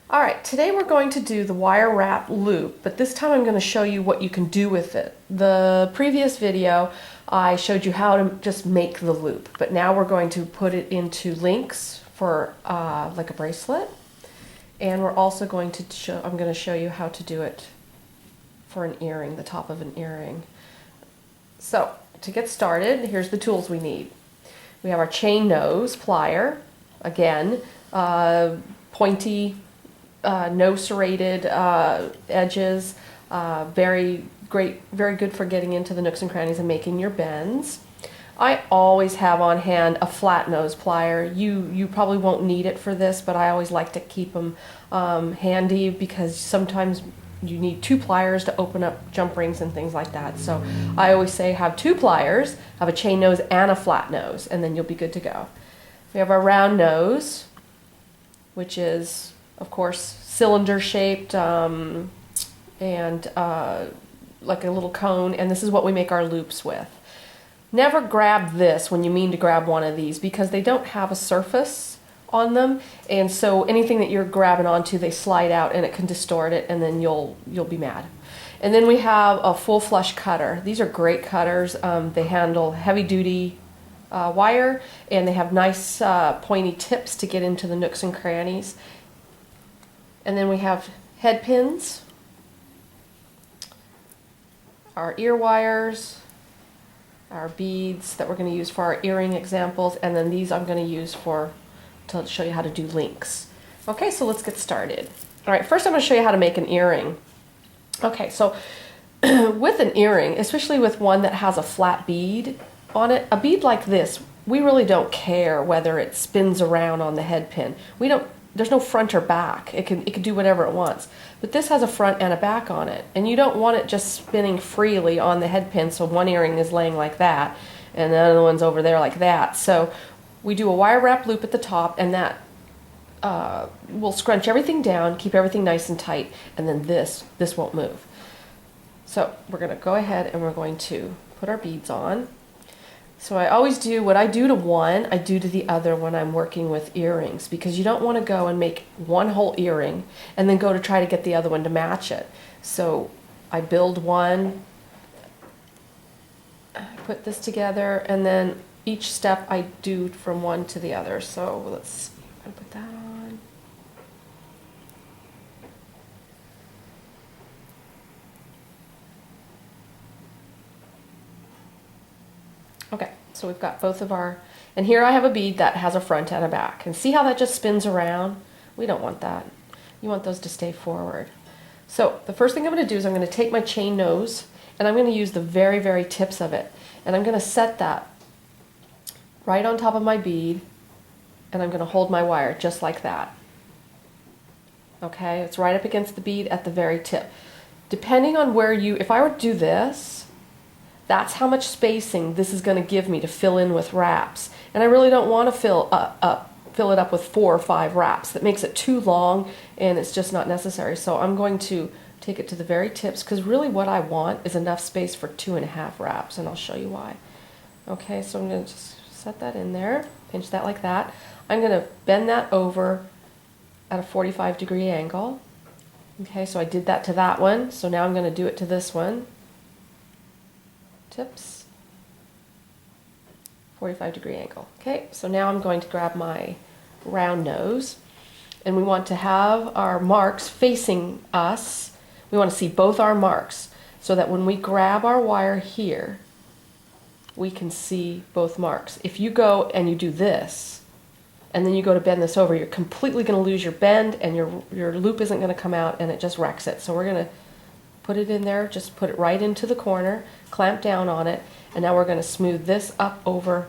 All right, today we're going to do the wire wrap loop, but this time I'm going to show you what you can do with it. The previous video I showed you how to just make the loop, but now we're going to put it into links for like a bracelet, and we're also going to I'm going to show you how to do it for an earring, the top of an earring. So to get started, here's the tools we need. We have our chain nose plier, again, pointy, no serrated edges, very good for getting into the nooks and crannies and making your bends. I always have on hand a flat nose plier. You probably won't need it for this, but I always like to keep them handy because sometimes you need two pliers to open up jump rings and things like that. So I always say have two pliers, have a chain nose and a flat nose, and then you'll be good to go. We have our round nose, which is of course cylinder shaped and like a little cone, and this is what we make our loops with. Never grab this when you mean to grab one of these because they don't have a surface on them, and so anything that you're grabbing onto, they slide out and it can distort it, and then you'll be mad. And then we have a full flush cutter. These are great cutters. They handle heavy duty wire, and they have nice pointy tips to get into the nooks and crannies. And then we have head pins, our ear wires, our beads that we're going to use for our earring examples, and then these I'm going to use to show you how to do links. Okay, so let's get started. All right, first I'm going to show you how to make an earring. Okay, so with an earring, especially with one that has a flat bead on it, a bead like this, we really don't care whether it spins around on the head pin. There's no front or back. It can do whatever it wants. But this has a front and a back on it, and you don't want it just spinning freely on the head pin, so one earring is laying like that and the other one's over there like that. So we do a wire wrap loop at the top, and that will scrunch everything down, keep everything nice and tight, and then this won't move. So we're going to go ahead and we're going to put our beads on. So I always do what I do to one, I do to the other when I'm working with earrings, because you don't want to go and make one whole earring and then go to try to get the other one to match it. So I build one, I put this together, and then each step I do from one to the other. So let's see, I'm going to put that on. Okay, so we've got both of our, and here I have a bead that has a front and a back. And see how that just spins around? We don't want that. You want those to stay forward. So the first thing I'm going to do is I'm going to take my chain nose, and I'm going to use the very, very tips of it. And I'm going to set that right on top of my bead, and I'm going to hold my wire just like that. Okay, it's right up against the bead at the very tip. Depending on where if I were to do this, that's how much spacing this is going to give me to fill in with wraps. And I really don't want to fill it up with 4 or 5 wraps. That makes it too long, and it's just not necessary. So I'm going to take it to the very tips, because really what I want is enough space for 2.5 wraps, and I'll show you why. Okay, so I'm going to just set that in there, pinch that like that. I'm going to bend that over at a 45-degree angle. Okay, so I did that to that one, so now I'm going to do it to this one. Tips, 45-degree angle. Okay, so now I'm going to grab my round nose, and we want to have our marks facing us. We want to see both our marks so that when we grab our wire here, we can see both marks. If you go and you do this, and then you go to bend this over, you're completely going to lose your bend, and your loop isn't going to come out, and it just wrecks it. So we're going to put it in there, just put it right into the corner, clamp down on it, and now we're going to smooth this up over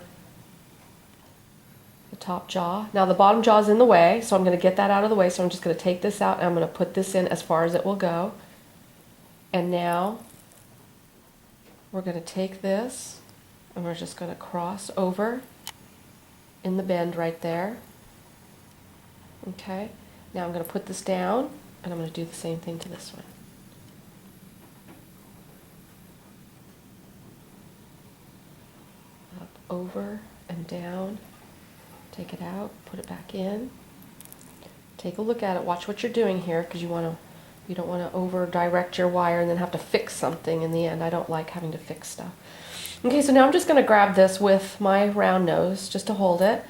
the top jaw. Now the bottom jaw is in the way, so I'm going to get that out of the way, so I'm just going to take this out, and I'm going to put this in as far as it will go. And now we're going to take this, and we're just going to cross over in the bend right there. Okay, now I'm going to put this down, and I'm going to do the same thing to this one. Over and down, take it out, put it back in, Take a look at it. Watch what you're doing here, because you don't want to over direct your wire and then have to fix something in the end. I don't like having to fix stuff. Okay, so now I'm just going to grab this with my round nose just to hold it.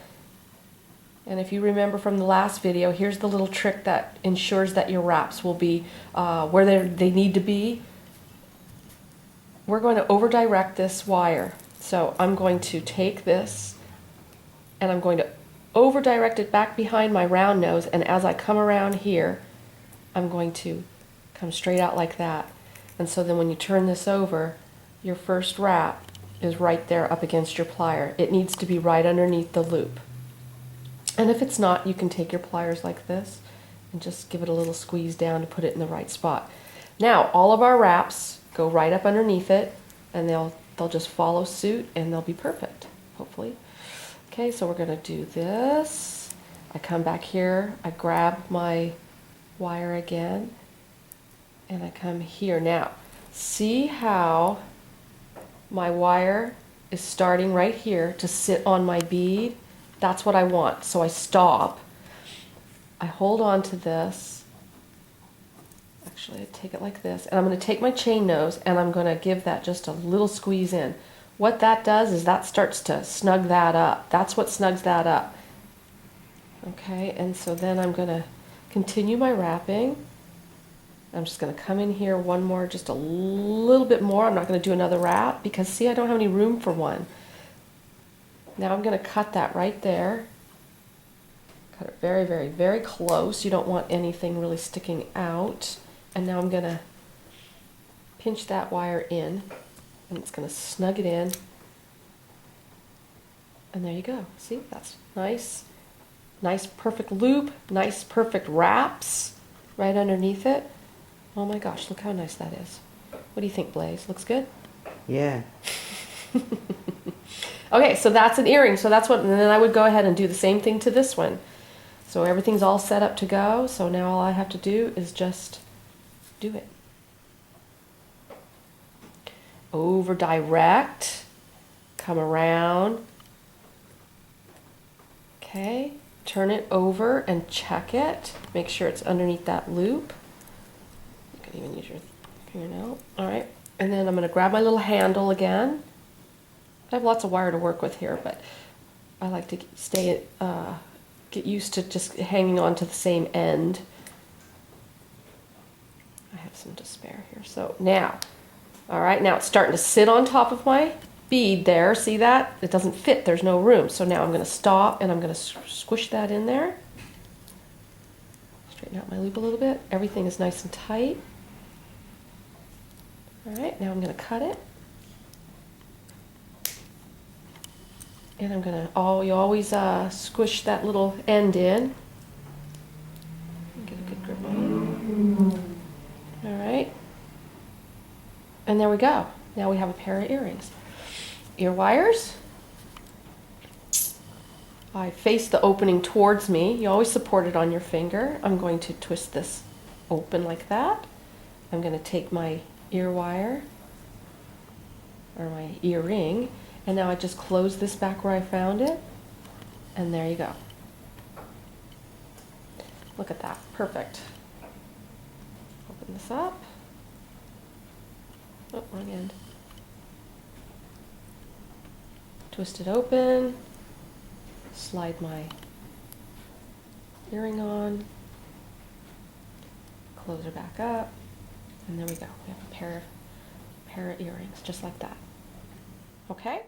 And if you remember from the last video, here's the little trick that ensures that your wraps will be where they need to be. We're going to over direct this wire. So I'm going to take this and I'm going to over direct it back behind my round nose, and as I come around here, I'm going to come straight out like that. And so then when you turn this over, your first wrap is right there up against your plier. It needs to be right underneath the loop. And if it's not, you can take your pliers like this and just give it a little squeeze down to put it in the right spot. Now, all of our wraps go right up underneath it, and they'll just follow suit, and they'll be perfect, hopefully. Okay, so we're going to do this. I come back here, I grab my wire again, and I come here. Now, see how my wire is starting right here to sit on my bead? That's what I want. So I stop, I hold on to this. Actually, I take it like this, and I'm going to take my chain nose and I'm going to give that just a little squeeze in. What that does is that starts to snug that up. That's what snugs that up. Okay, and so then I'm going to continue my wrapping. I'm just going to come in here one more, just a little bit more. I'm not going to do another wrap because, see, I don't have any room for one. Now I'm going to cut that right there. Cut it very, very, very close. You don't want anything really sticking out. And now I'm going to pinch that wire in, and it's going to snug it in. And there you go. See, that's nice. Nice perfect loop, nice perfect wraps right underneath it. Oh my gosh, look how nice that is. What do you think, Blaze? Looks good? Yeah. Okay, so that's an earring. So that's what, and then I would go ahead and do the same thing to this one. So everything's all set up to go. So now all I have to do is just do it. Over direct, come around. Okay, turn it over and check it. Make sure it's underneath that loop. You can even use your fingernail. All right, and then I'm going to grab my little handle again. I have lots of wire to work with here, but I like to get used to just hanging on to the same end. I have some to spare here. So now, all right, now it's starting to sit on top of my bead there. See that? It doesn't fit. There's no room. So now I'm going to stop and I'm going to squish that in there. Straighten out my loop a little bit. Everything is nice and tight. All right, now I'm going to cut it. And I'm going to, you always squish that little end in. Get a good grip on it. All right. And there we go. Now we have a pair of earrings. Ear wires. I face the opening towards me. You always support it on your finger. I'm going to twist this open like that. I'm going to take my ear wire, or my earring, and now I just close this back where I found it, and there you go. Look at that. Perfect. Open this up. Oh, wrong end. Twist it open, slide my earring on, close her back up, and there we go. We have a pair of earrings just like that. Okay?